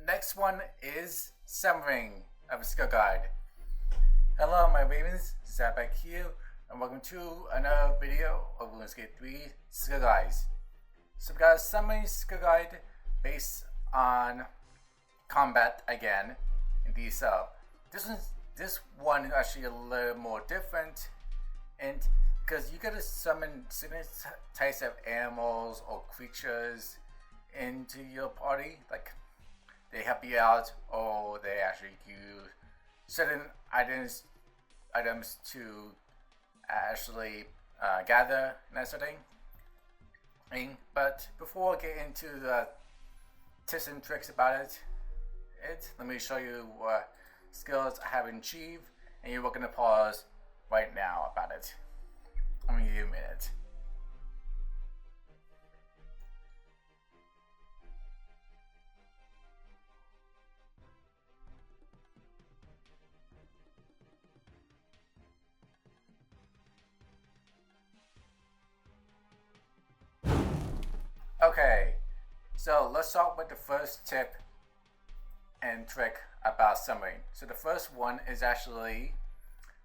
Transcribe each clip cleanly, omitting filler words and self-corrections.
next one is Summering of a Skill Guide. Hello, my ravens, Zap back here, and welcome to another video of RuneScape 3 Skill Guides. So we got a summary skill guide based on combat again. Indeed, so this one is actually a little more different, and because you gotta summon certain types of animals or creatures into your party, like they help you out, or they actually use certain items to actually gather and that sort of thing. But before I get into the tips and tricks about it, let me show you what skills I have achieved, and you're going to pause right now about it. I'm going to give you a minute. Okay, so let's start with the first tip and trick about summoning. So the first one is actually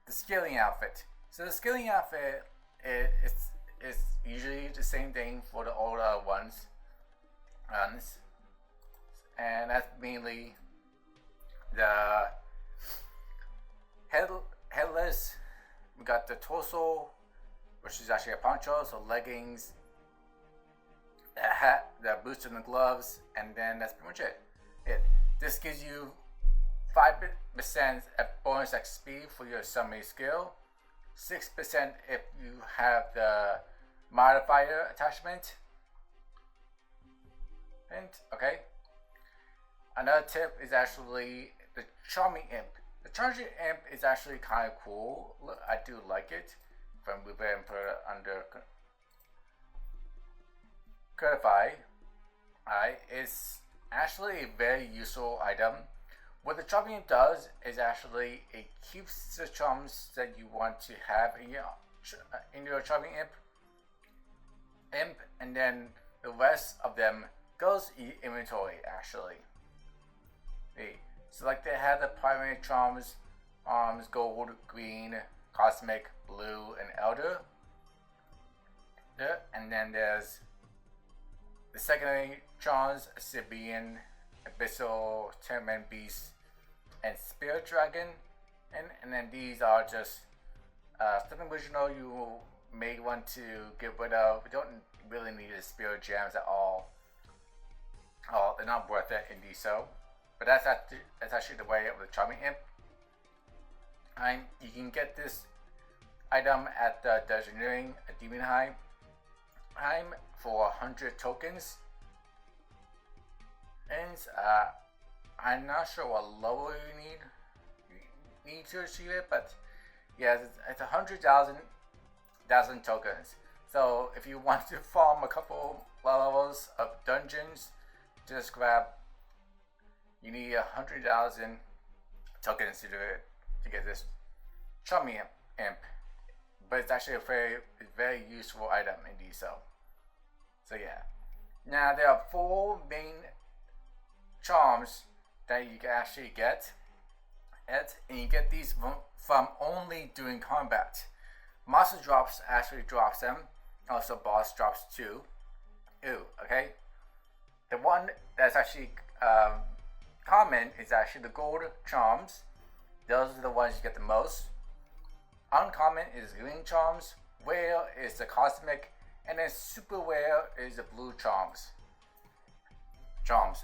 the skilling outfit. So the skilling outfit is usually the same thing for the older ones, and that's mainly the headless. We got the torso, which is actually a poncho, so leggings, the hat, the boots and the gloves, and then that's pretty much it. This gives you 5% bonus XP for your summoning skill, 6% if you have the modifier attachment. And okay, another tip is actually the Charming Imp. The Charming Imp is actually kind of cool. I do like it. If I move it and put it under Codify, it's actually a very useful item. What the Charming Imp does is actually it keeps the charms that you want to have in your Charming Imp, and then the rest of them goes in inventory actually. So like they have the primary charms, gold, green, cosmic, blue, and elder. And then there's the secondary charms, Sibian, Abyssal, Terman Beast, and Spirit Dragon, and then these are just something original you may want to get rid of. We don't really need the Spirit Gems at all. They're not worth it in these, but that's actually the way of the Charming Imp. And you can get this item at the Engineering Demon Heim for 100 tokens, and I'm not sure what level you need to achieve it, but yeah, it's 100,000 tokens. So if you want to farm a couple levels of dungeons, just grab. You need 100,000 tokens to do it to get this Charming Imp, but it's actually a very useful item indeed. So yeah. Now there are 4 main charms that you can actually get, and you get these from only doing combat. Monster drops actually drops them. Also boss drops too. Okay. The one that's actually common is actually the gold charms. Those are the ones you get the most. Uncommon is green charms. Rare is the cosmic, and then super rare is the blue charms.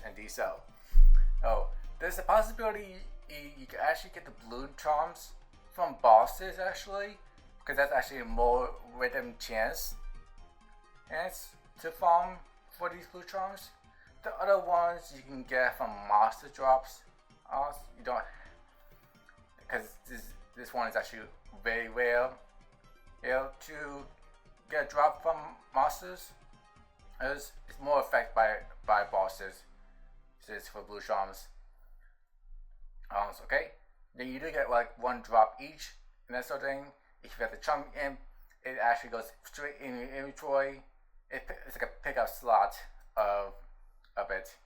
And these there's a possibility you can actually get the blue charms from bosses actually, because that's actually a more random chance to farm for these blue charms. The other ones you can get from monster drops. You don't, because this one is actually very rare. To get a drop from monsters, it's more affected by bosses. So it's for blue charms. Okay. Then you do get like 1 drop each, and that sort of thing. If you get the Charming Imp, it actually goes straight in your inventory. It's like a pickup slot of it.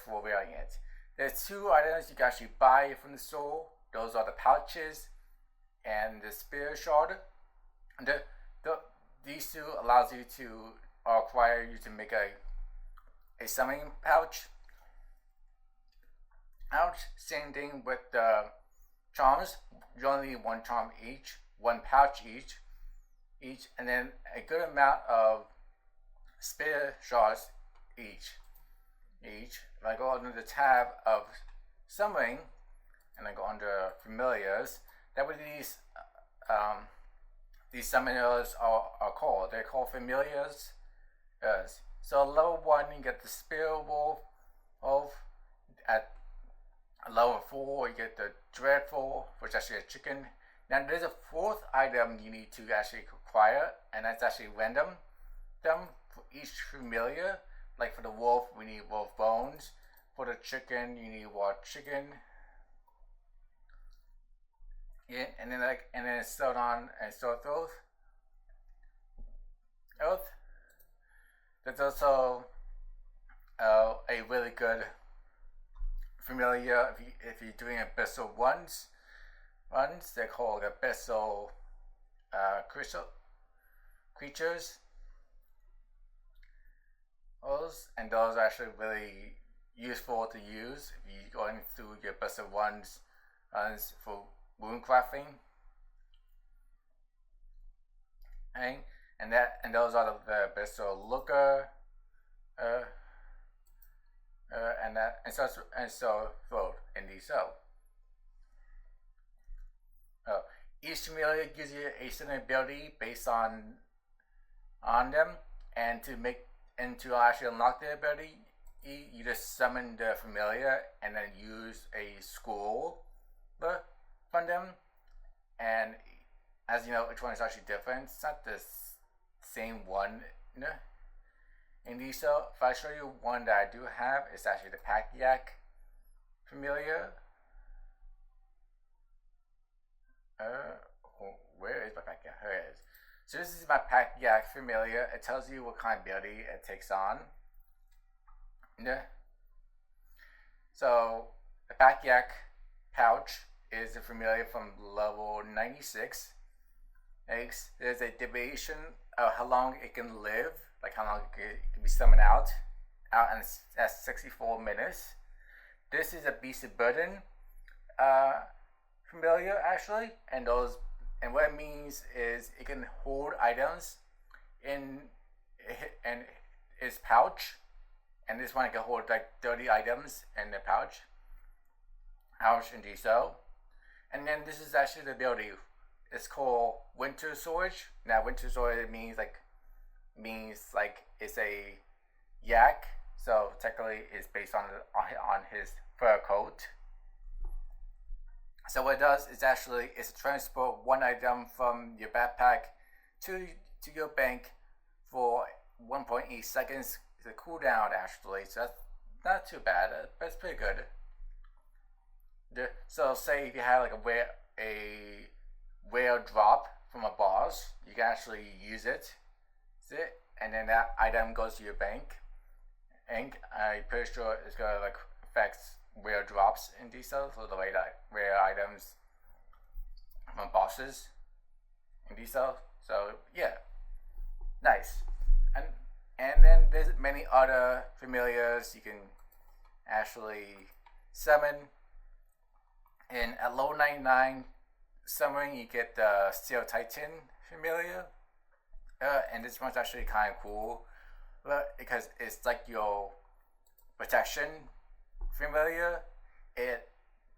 for wearing it. There's 2 items you can actually buy from the store. Those are the pouches and the Spirit Shard. These 2 allows you to require you to make a summoning pouch. Same thing with the charms. You only need 1 charm each, 1 pouch each, and then a good amount of Spirit Shards each. If I go under the tab of summoning, and I go under familiars, that what these summoners are called. They're called familiars. So level 1, you get the Spirit Wolf. At level 4, you get the Dreadfowl, which is actually a chicken. Now there's a 4th item you need to actually acquire, and that's actually random. For each familiar. Like for the wolf, we need wolf bones. For the chicken, you need wild chicken. Yeah, and then so on and so forth. There's also a really good familiar if you're doing abyssal runs. They're called abyssal creatures. And those are actually really useful to use if you're going through your abyssal runs for rune crafting. And those are the abyssal looker, and so forth in these cells. Each familiar gives you a certain ability based on them, and to actually unlock the ability, you just summon the familiar and then use a scroll from them. And as you know, each one is actually different. It's not the same one. In these, so if I show you one that I do have, it's actually the Pack Yak familiar. Where is my Pack Yak? Here it is. So this is my Pack Yak familiar. It tells you what kind of ability it takes on. So the Pack Yak pouch is a familiar from level 96. There's a deviation of how long it can live, like how long it can be summoned out, and that's 64 minutes. This is a Beast of Burden familiar actually, and what it means is it can hold items in its pouch, and this one can hold like 30 items in the pouch. Indeed so. And then this is actually the ability. It's called Winter Storage. Now Winter Storage means like it's a yak, so technically it's based on his fur coat. So what it does is actually to transport 1 item from your backpack to your bank for 1.8 seconds. It's a cooldown actually, so that's not too bad, but it's pretty good. So say if you have like a rare drop from a boss, you can actually use it, and then that item goes to your bank. And I'm pretty sure it's gonna like affect rare drops in these cells, so the way that rare items from bosses in these cells. So yeah, nice. And then there's many other familiars you can actually summon. And at level 99 summoning, you get the Steel Titan familiar, and this one's actually kind of cool, because it's like your protection familiar. It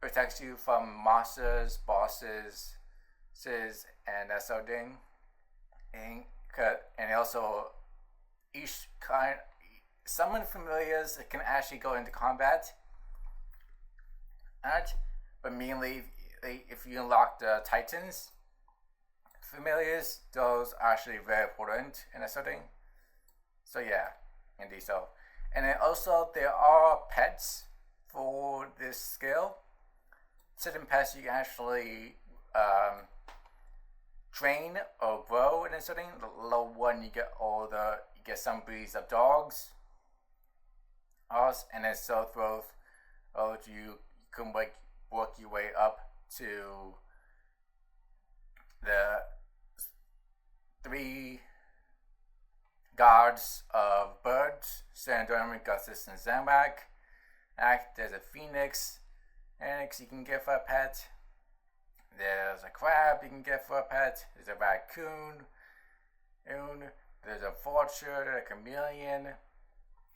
protects you from monsters, bosses, and that sort of thing. And also, each kind, summon familiars can actually go into combat. But mainly, if you unlock the Titans familiars, those are actually very important in that sort of thing. So yeah, indeed so. And then also there are pets for this skill. Certain pets you can actually train or grow in this sort of thing. Level 1 you get some breeds of dogs. us, and then so forth. You can work your way up to the 3 gods of birds: Sandorm, Gustus, and Zambak. There's a phoenix you can get for a pet. There's a crab you can get for a pet. There's a raccoon. There's a vulture, a chameleon,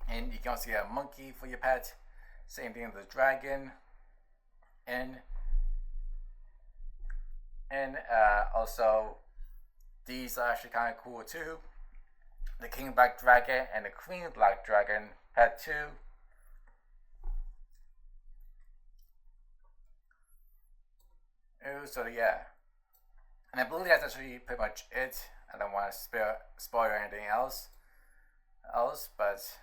and you can also get a monkey for your pet. Same thing with the dragon, and also these are actually kind of cool too. The king black dragon and the queen black dragon pet too. So yeah, and I believe that's actually pretty much it. I don't want to spoil anything else, but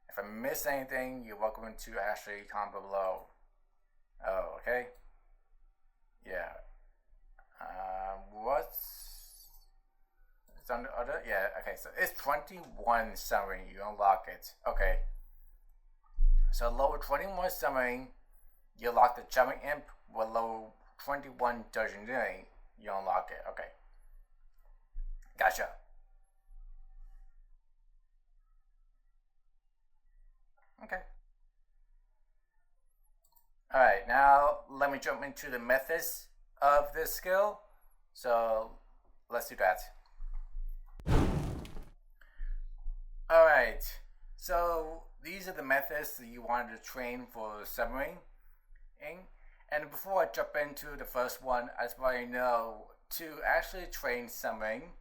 if I missed anything, you're welcome to actually comment below. Oh, okay. Yeah. What's on the other? Yeah. Okay. So it's 21 summering. You unlock it. Okay. So level 21 summering, you unlock the Charming Imp. With level 21 Dungeoneering, you unlock it. Okay. Gotcha. Okay. Alright, now let me jump into the methods of this skill. So let's do that. Alright, so these are the methods that you wanted to train for submarine. And before I jump into the first one, I just want you to know, to actually train submarine,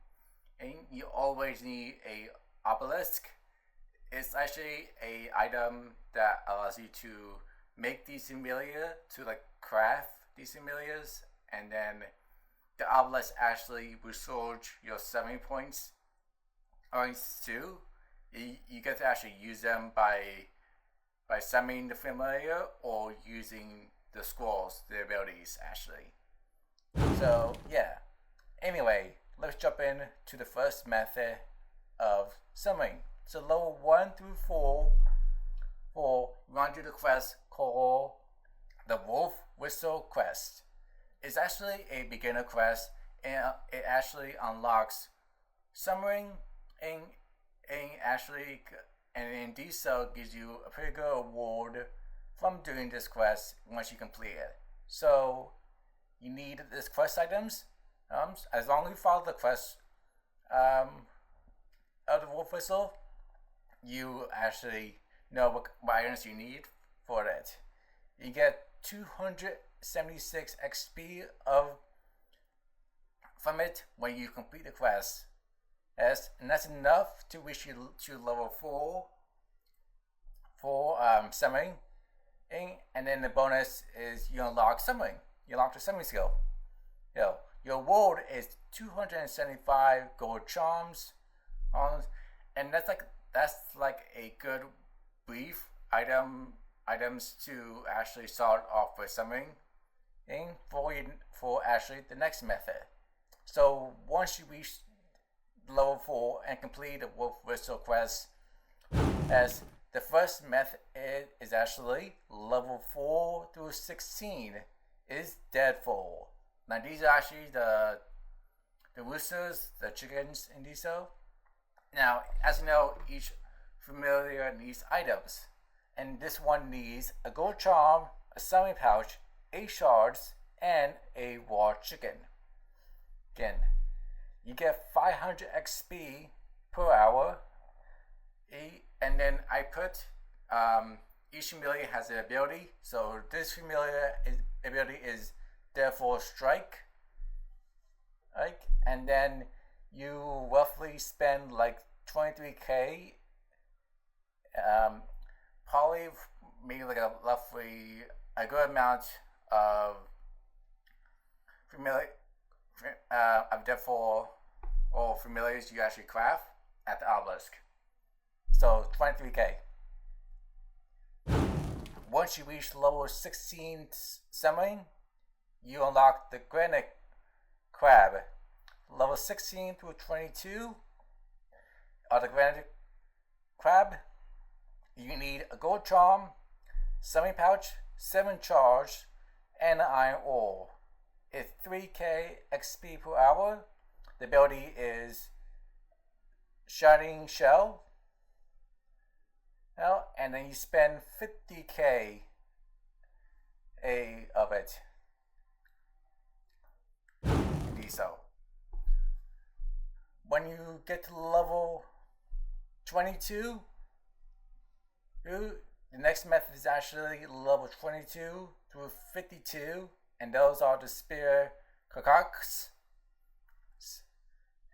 you always need a obelisk. It's actually a item that allows you to make these similia, to like craft these similias, and then the obelisk actually restores your submarine points too. You get to actually use them by summoning the familiar or using the scrolls, the abilities actually. So yeah. Anyway, let's jump in to the first method of summoning. So level 1 through 4, we want to do the quest called the Wolf Whistle quest. It's actually a beginner quest, and it actually unlocks summoning and indeed so gives you a pretty good award from doing this quest once you complete it. So you need this quest items. As long as you follow the quest of the Wolf Whistle, you actually know what items you need for it. You get 276 XP from it when you complete the quest. And that's enough to reach you to level 4 for summoning. And then the bonus is you unlock summoning. You unlock the summoning skill. Your reward is 275 gold charms, and that's like a good brief items to actually start off with summoning for actually the next method. So once you reach level 4 and complete the Wolf Whistle quest, as the first method is actually level 4 through 16 is Dreadfowl. Now these are actually the roosters, the chickens in these. So now, as you know, each familiar needs items, and this one needs a gold charm, a summoning pouch, 8 shards, and a raw chicken. Again, you get 500 XP per hour, and then I put each familiar has an ability. So this familiar ability is Dreadfowl Strike, right? And then you roughly spend like 23k, probably maybe like roughly a good amount of familiar of Dreadfowl or familiars you actually craft at the obelisk. So 23k. Once you reach level 16 summoning, you unlock the Granite Crab. Level 16 through 22 are the Granite Crab, you need a gold charm, summon pouch, 7 charge, and an iron ore. It's 3k XP per hour. The ability is Shining Shell. And then you spend 50k of it. Indeed so. When you get to level 22, the next method is actually level 22 through 52, and those are the Spirit Cockatrice.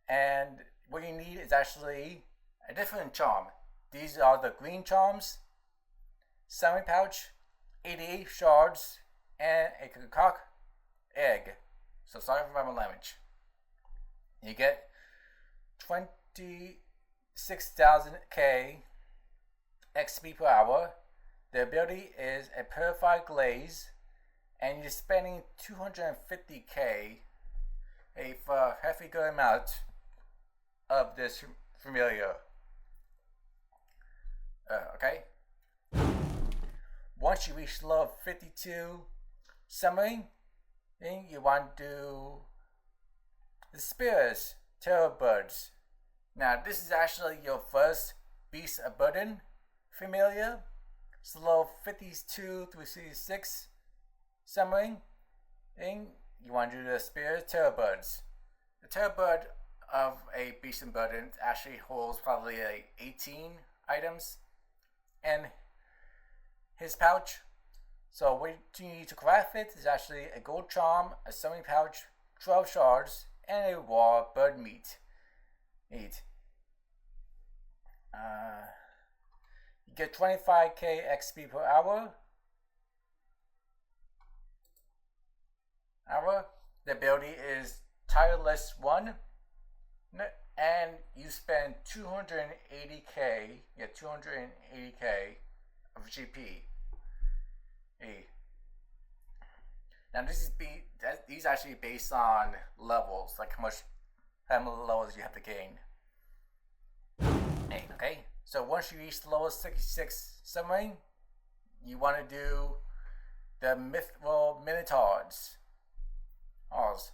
And what you need is actually a different charm. These are the green charms, summon pouch, 88 shards, and a cock egg. So sorry for my language. You get 26,000k XP per hour. The ability is a purified glaze, and you're spending 250k for a heavy good amount of this familiar. Okay. Once you reach level 52 summoning, then you want to do the Spirit Terrrorbird. Now this is actually your first Beast of Burden familiar. It's level 52 through 66 summoning. Then you want to do the Spirit Terrrorbirds. The Terrrorbird of a Beast of Burden actually holds probably like 18 items in his pouch. So what you need to craft it is actually a gold charm, a summoning pouch, 12 shards, and a raw bird meat. You get 25k XP per hour. The ability is Tireless 1, and you spend 280k, 280k of GP. Now these actually based on levels, like how many levels you have to gain. Okay, so once you reach level 66 summoning, you want to do the Mithril Minotaurs.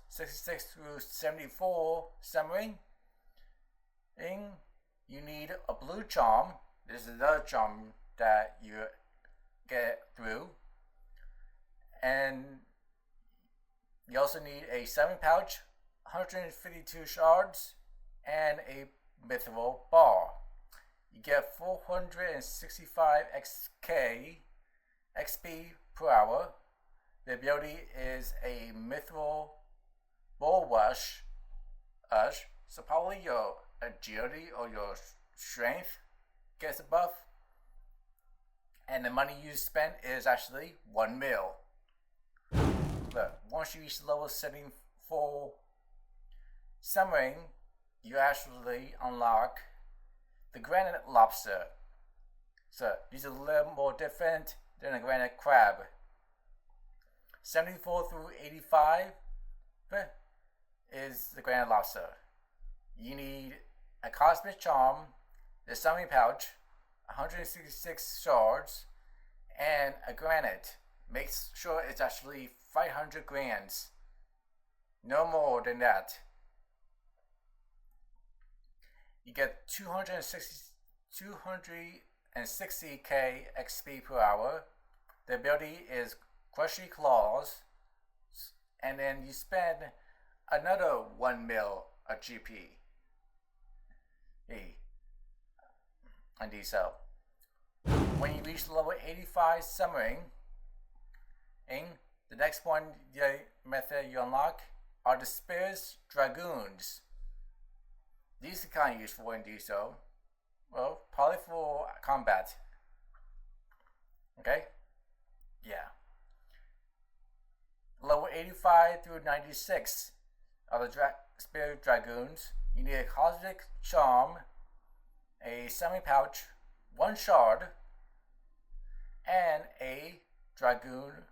66 through 74 summoning. Then you need a blue charm. This is another charm that you get through. And you also need a summon pouch, 152 shards, and a mithril bar. You get 465 XP per hour. The ability is a mithril bull rush. So probably your agility or your strength gets a buff. And the money you spend is actually 1 mil. But once you reach level 74 summoning, you actually unlock the Granite Lobster. So these are a little more different than a Granite Crab. 74 through 85 is the Granite Lobster. You need a Cosmic Charm, the Summoning Pouch, 166 shards, and a granite. Make sure it's actually 500 grands. No more than that. You get 260k XP per hour. The ability is Crushy Claws, and then you spend another 1 mil of GP. Indeed so. When you reach level 85 summoning, the next method you unlock are the Spirit Dragoons. These are kind of useful indeed so. Well, probably for combat. Okay? Yeah. Level 85 through 96 are the Spirit Dragoons. You need a Cosmic Charm, a Summoning Pouch, 1 shard, and a Dragoon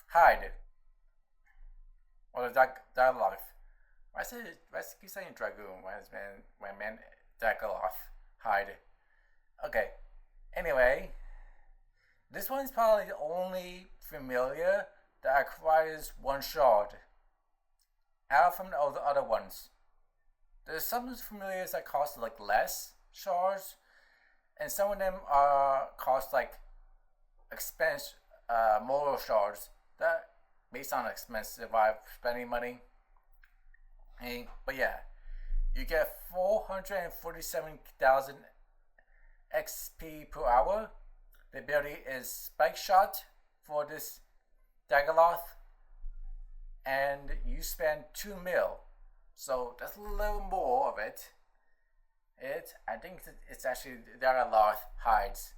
hide. Or the Dagannoth. Why keep saying Dragoon when I meant Dagannoth hide? Okay. Anyway, this one's probably the only familiar that acquires one shard out from all the other ones. There's some familiars that cost like less shards, and some of them are cost like expense more shards that based on expensive spending money. But yeah, you get 447,000 XP per hour. The ability is Spike Shot for this Dagannoth, and you spend 2 mil. So that's a little more of it. I think it's actually there are a lot of hides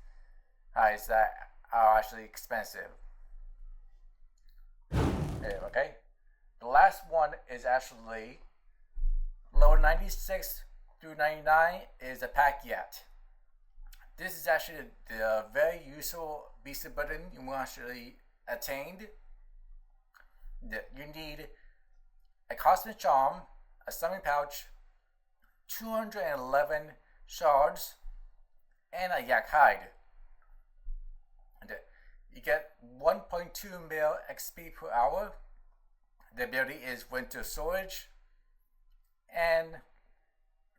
that are actually expensive. Okay, the last one is actually level 96 through 99 is a Pack Yak. This is actually the very useful beast button you will actually attain. You need a Cosmic Charm, a Summon Pouch, 211 shards, and a Yak Hide. You get 1.2 mil XP per hour. The ability is Winter Storage, and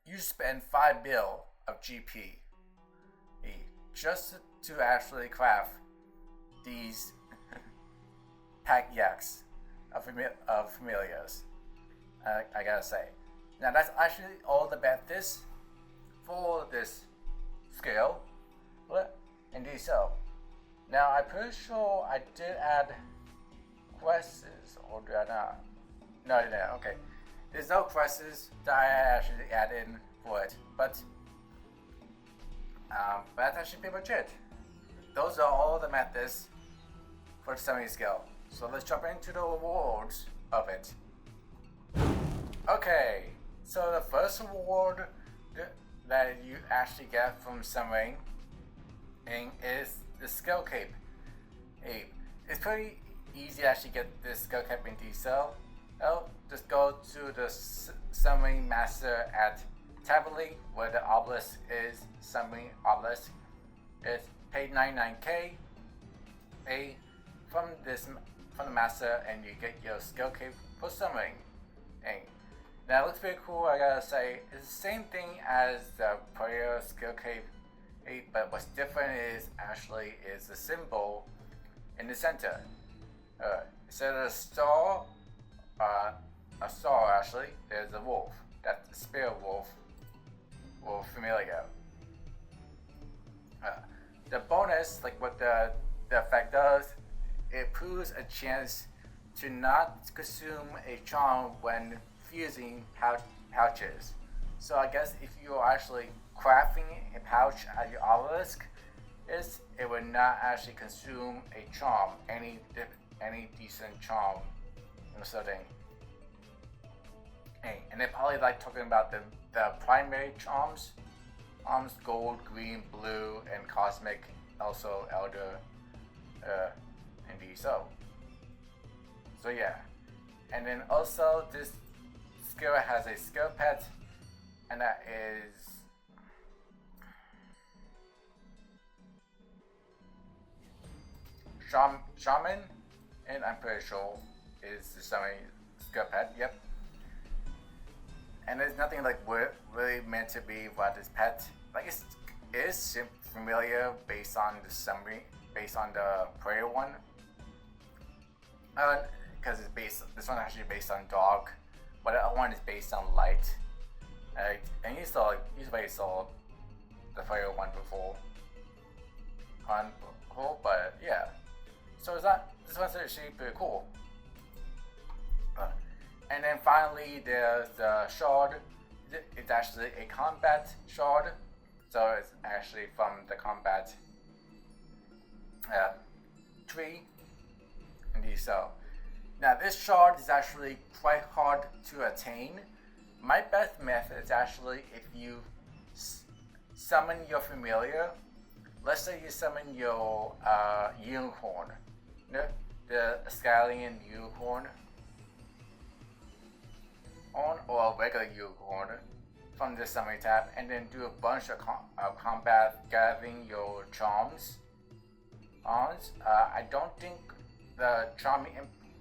you spend 5 mil of GP just to actually craft these Pack Yaks of familiars. I gotta say. Now that's actually all the benefits for this skill. Indeed so. Now I'm pretty sure I did add quests, or did I not? No, I didn't. Okay. There's no quests that I actually add in for it, but that's actually pretty much it. Those are all the methods for the summoning skill. So let's jump into the rewards of it. Okay, so the first reward that you actually get from summoning is the skill cape. It's pretty easy to actually get this skill cape in detail. Just go to the summoning master at Tabberley, where the obelisk is, summoning obelisk. It's paid 99k from the master, and you get your skill cape for summoning. Now it looks pretty cool, I gotta say. It's the same thing as the prayer skill cape, but what's different is the symbol in the center. Instead of a star actually, there's a wolf. That's the spirit wolf or familiar. The bonus, like what the effect does, it proves a chance to not consume a charm when fusing pouches. So I guess if you're actually crafting a pouch at your obelisk, it would not actually consume a charm, any decent charm sort of thing. And they're probably like talking about the primary charms, gold, green, blue, and cosmic, also elder, indeed so. So yeah, and then also this skill has a skill pet, and that is Shaman, and I'm pretty sure is the summoning skill pet. Yep. And there's nothing like really meant to be about this pet. Like it is familiar based on the summary, based on the prayer one. Because it's this one actually based on dog, but the other one is based on light. And you saw the prayer one before. But yeah. So this one's actually pretty cool. And then finally, there's the shard. It's actually a combat shard, so it's actually from the combat tree. Indeed so. Now this shard is actually quite hard to attain. My best method is actually if you summon your familiar. Let's say you summon your unicorn, the Scallion unicorn, or a regular unicorn, from the summary tab, and then do a bunch of combat gathering your charms on. I don't think the charming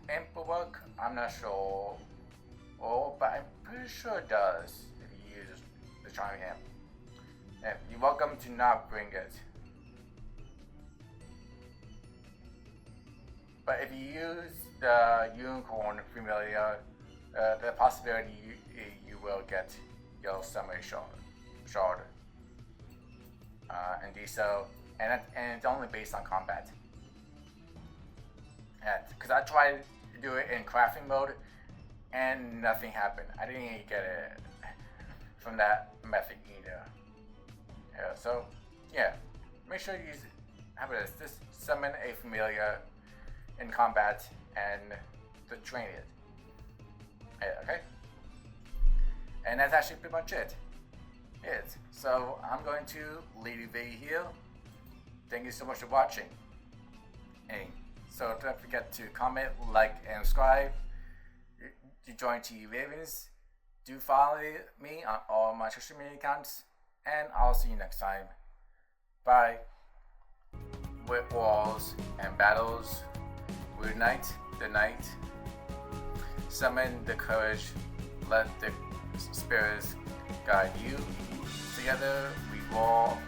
imp will work. I'm not sure. Oh, but I'm pretty sure it does if you use the charming imp. Yeah, you're welcome to not bring it. But if you use the unicorn familiar, the possibility you will get your summary shard. Indeed so, and it's only based on combat. Because I tried to do it in crafting mode, and nothing happened. I didn't even get it from that method either. Yeah, so yeah, make sure you have this. Just summon a familiar in combat and to train it. Yeah, okay? And that's actually pretty much it. So I'm going to leave the video here. Thank you so much for watching. And so don't forget to comment, like, and subscribe to join TV Ravens. Do follow me on all my social media accounts, and I'll see you next time. Bye. With walls and battles, we unite the night. Summon the courage, let the spirits guide you. Together we roar